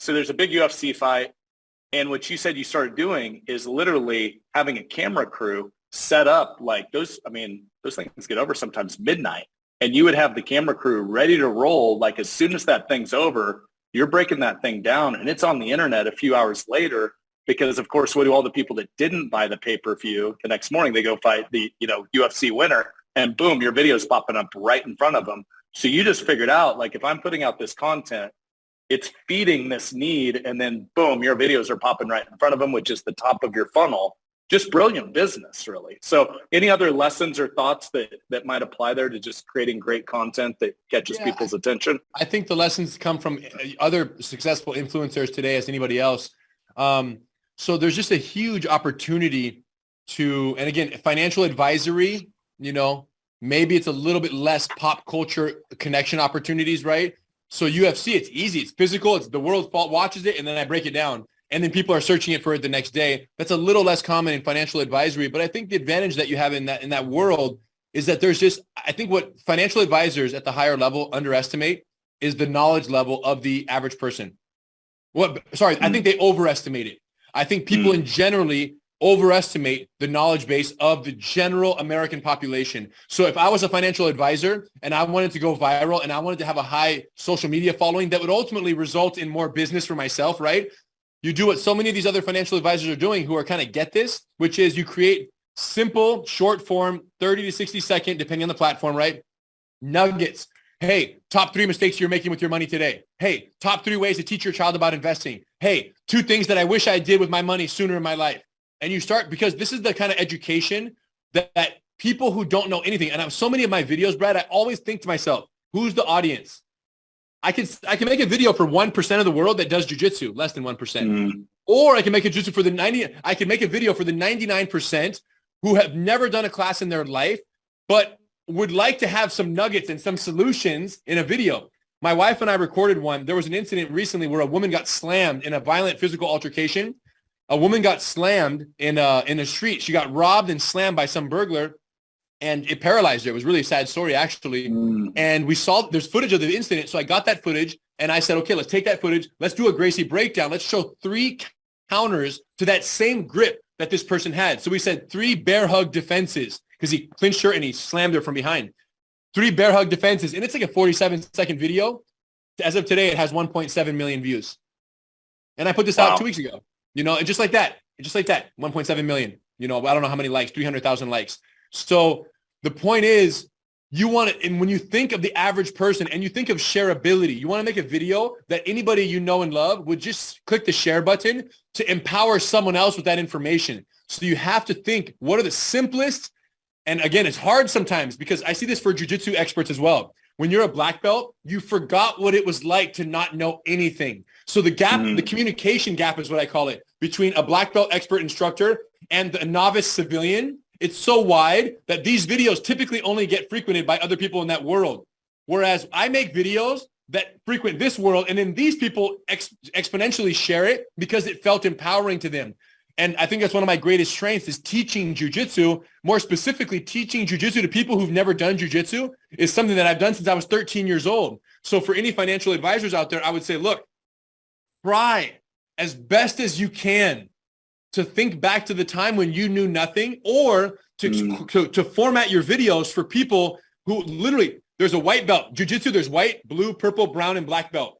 So there's a big UFC fight. And what you said you started doing is literally having a camera crew set up like those. I mean, those things get over sometimes midnight. And you would have the camera crew ready to roll. Like as soon as that thing's over, you're breaking that thing down and it's on the internet a few hours later. Because of course, what do all the people that didn't buy the pay-per-view the next morning? They go fight the, UFC winner and boom, your video's popping up right in front of them. So you just figured out like if I'm putting out this content, it's feeding this need and then boom, your videos are popping right in front of them, which is the top of your funnel. Just brilliant business, really. So any other lessons or thoughts that might apply there to just creating great content that catches people's attention? I think the lessons come from other successful influencers today as anybody else. So there's just a huge opportunity to, and again, financial advisory, maybe it's a little bit less pop culture connection opportunities, right? So UFC, it's easy. It's physical. It's the world watches it, and then I break it down. And then people are searching it for it the next day. That's a little less common in financial advisory. But I think the advantage that you have in that world is that there's just, I think what financial advisors at the higher level underestimate is the knowledge level of the average person. I think they overestimate it. I think people in generally overestimate the knowledge base of the general American population. So if I was a financial advisor and I wanted to go viral and I wanted to have a high social media following that would ultimately result in more business for myself, right? You do what so many of these other financial advisors are doing who are kind of get this, which is you create simple, short form, 30 to 60 second, depending on the platform, right? Nuggets. Hey, top 3 mistakes you're making with your money today. Hey, top 3 ways to teach your child about investing. Hey, 2 things that I wish I did with my money sooner in my life. And you start, because this is the kind of education that people who don't know anything, and so many of my videos, Brad, I always think to myself, who's the audience? I can make a video for 1% of the world that does jiu-jitsu, less than 1%. Or I can make a jiu-jitsu for I can make a video for the 99% who have never done a class in their life, but would like to have some nuggets and some solutions in a video. My wife and I recorded one. There was an incident recently where a woman got slammed in a violent physical altercation. A woman got slammed in the street. She got robbed and slammed by some burglar, and it paralyzed her. It was really a sad story, actually. And we saw there's footage of the incident. So I got that footage, and I said, okay, let's take that footage. Let's do a Gracie breakdown. Let's show 3 counters to that same grip that this person had. So we said 3 bear hug defenses because he clinched her and he slammed her from behind. 3 bear hug defenses. And it's like a 47-second video. As of today, it has 1.7 million views. And I put this out 2 weeks ago. And just like that, 1.7 million, I don't know how many likes, 300,000 likes. So the point is you want to, and when you think of the average person and you think of shareability, you want to make a video that anybody you know and love would just click the share button to empower someone else with that information. So you have to think, what are the simplest? And again, it's hard sometimes because I see this for jiu-jitsu experts as well. When you're a black belt, you forgot what it was like to not know anything. So the gap, the communication gap is what I call it, between a black belt expert instructor and the novice civilian. It's so wide that these videos typically only get frequented by other people in that world. Whereas I make videos that frequent this world, and then these people exponentially share it because it felt empowering to them. And I think that's one of my greatest strengths is teaching jiu-jitsu. More specifically, teaching jiu-jitsu to people who've never done jiu-jitsu is something that I've done since I was 13 years old. So for any financial advisors out there, I would say, look, try as best as you can to think back to the time when you knew nothing, or to format your videos for people who literally, there's a white belt. Jiu-jitsu, there's white, blue, purple, brown, and black belt.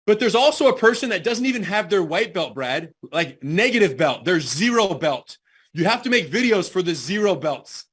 But there's also a person that doesn't even have their white belt, Brad, like negative belt. There's 0 belt. You have to make videos for the 0 belts.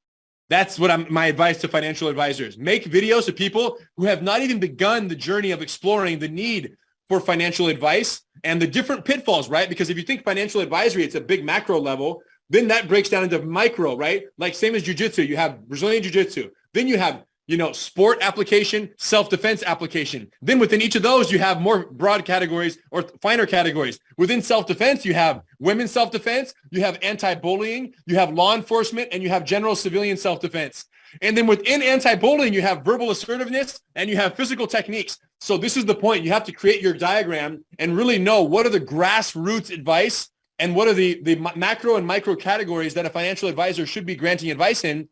That's what my advice to financial advisors. Make videos to people who have not even begun the journey of exploring the need for financial advice and the different pitfalls, right? Because if you think financial advisory, it's a big macro level, then that breaks down into micro, right? Like same as jiu-jitsu, you have Brazilian jiu-jitsu. Then you have sport application, self-defense application. Then within each of those, you have more broad categories or finer categories. Within self-defense, you have women's self-defense, you have anti-bullying, you have law enforcement, and you have general civilian self-defense. And then within anti-bullying, you have verbal assertiveness and you have physical techniques. So this is the point. You have to create your diagram and really know what are the grassroots advice and what are the macro and micro categories that a financial advisor should be granting advice in,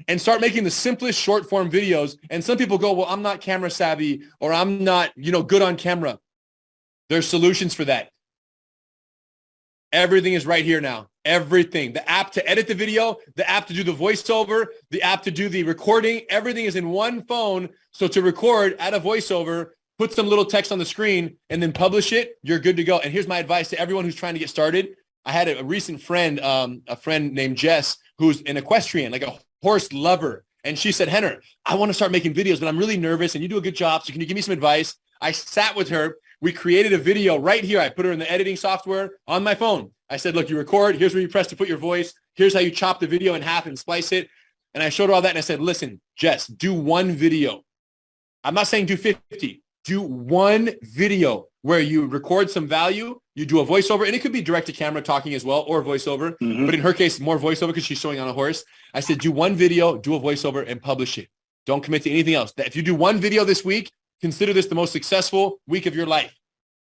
and start making the simplest short form videos. And some people go, well, I'm not camera savvy, or I'm not, good on camera. There's solutions for that. Everything is right here now. Everything. The app to edit the video, the app to do the voiceover, the app to do the recording. Everything is in one phone. So to record, add a voiceover, put some little text on the screen, and then publish it, you're good to go. And here's my advice to everyone who's trying to get started. I had a recent friend, a friend named Jess, who's an equestrian, like a horse lover. And she said, Rener, I want to start making videos, but I'm really nervous and you do a good job. So can you give me some advice? I sat with her. We created a video right here. I put her in the editing software on my phone. I said, look, you record. Here's where you press to put your voice. Here's how you chop the video in half and splice it. And I showed her all that. And I said, listen, Jess, do one video. I'm not saying do 50. Do one video where you record some value. You do a voiceover. And it could be direct to camera talking as well, or voiceover. But in her case, more voiceover because she's showing on a horse. I said, do one video, do a voiceover, and publish it. Don't commit to anything else. If you do one video this week, consider this the most successful week of your life.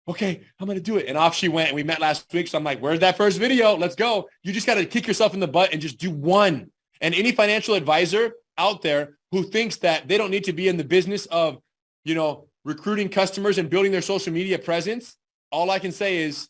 Okay, I'm going to do it. And off she went. And we met last week. So I'm like, where's that first video? Let's go. You just got to kick yourself in the butt and just do one. And any financial advisor out there who thinks that they don't need to be in the business of, you know, recruiting customers and building their social media presence, all I can say is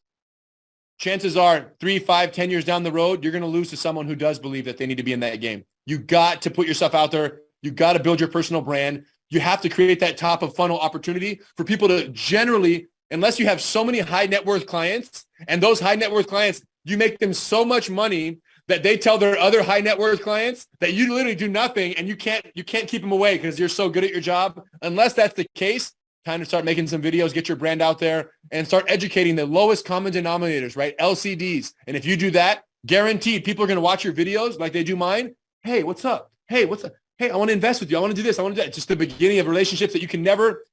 chances are 3, 5, 10 years down the road, you're going to lose to someone who does believe that they need to be in that game. You got to put yourself out there. You got to build your personal brand. You have to create that top of funnel opportunity for people to generally, unless you have so many high net worth clients, and those high net worth clients, you make them so much money that they tell their other high net worth clients that you literally do nothing and you can't keep them away because you're so good at your job. Unless that's the case, time to start making some videos, get your brand out there and start educating the lowest common denominators, right? LCDs. And if you do that, guaranteed people are going to watch your videos like they do mine. Hey, what's up? Hey, what's up? Hey, I want to invest with you. I want to do this. I want to do that. Just the beginning of relationships that you can never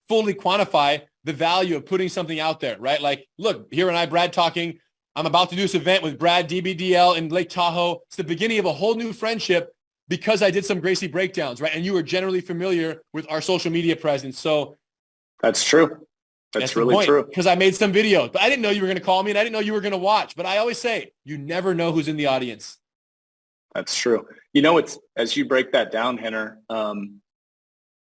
fully quantify the value of putting something out there, right? Like, look, here and I, Brad talking, I'm about to do this event with Brad, DBDL in Lake Tahoe. It's the beginning of a whole new friendship because I did some Gracie Breakdowns, right? And you were generally familiar with our social media presence. So that's true. That's really true. Because I made some videos, but I didn't know you were going to call me and I didn't know you were going to watch. But I always say, you never know who's in the audience. That's true. You know, it's as you break that down, Rener,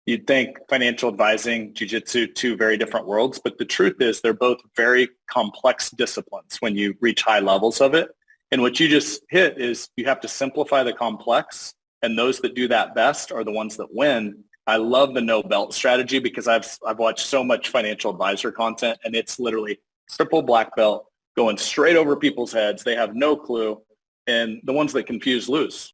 you'd think financial advising, jiu-jitsu, two very different worlds. But the truth is they're both very complex disciplines when you reach high levels of it. And what you just hit is you have to simplify the complex. And those that do that best are the ones that win. I love the no belt strategy because I've watched so much financial advisor content and it's literally triple black belt going straight over people's heads. They have no clue. And the ones that confuse lose.